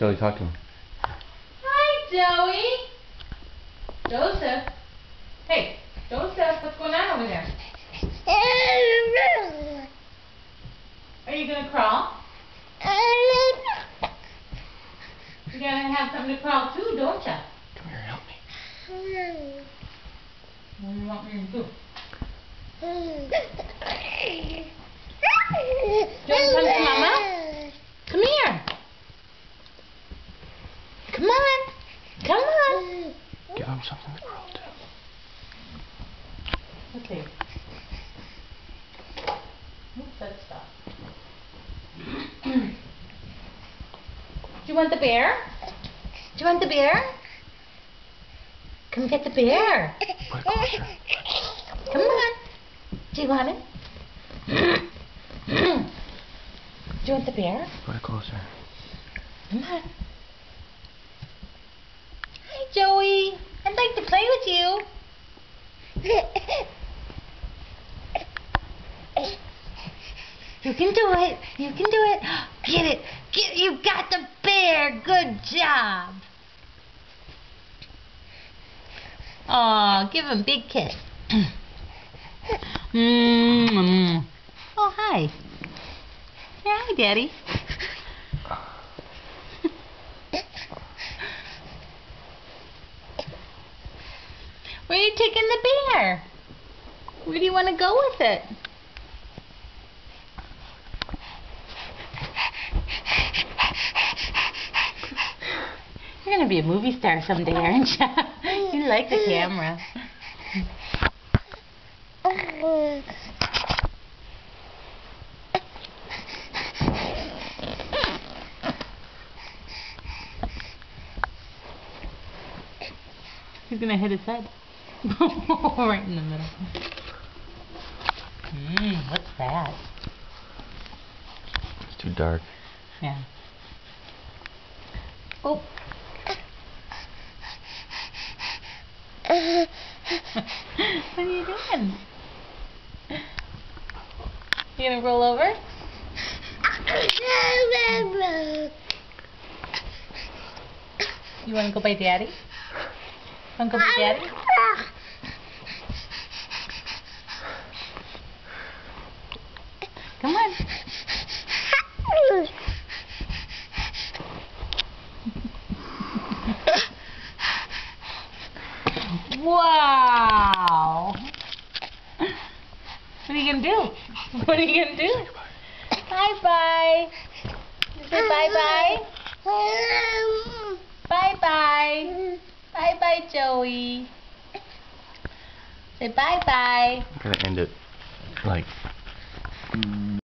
Joey, talk to him. Hi, Joey. Joseph. Hey, Joseph, what's going on over there? Are you going to crawl? You got to have something to crawl to, don't you? Come here, help me. What do you want me to do? Joey, come to Mama. Come here. Come on. Come on. Give him something to crawl to. Okay. Oops, that stuff. Do you want the bear? Do you want the bear? Come get the bear. Put it closer. Come on. Do you want it? Do you want the bear? Put it closer. Come on. Hi, Joey. I'd like to play with you. You can do it. You can do it. Get it. You got the bear. Good job. Aw, give him a big kiss. Oh, hi. Yeah, hi, Daddy. Where are you taking the bear? Where do you want to go with it? You're going to be a movie star someday, aren't you? You like the camera. He's going to hit his head. Right in the middle. What's that? It's too dark. Yeah. Oh. What are you doing? You gonna roll over? You wanna go by Daddy? Wanna go by Daddy? Come on. Wow. What are you gonna do? What are you gonna do? Bye-bye. Say bye-bye. Bye-bye. Bye-bye, Joey. Say bye-bye. I'm gonna end it like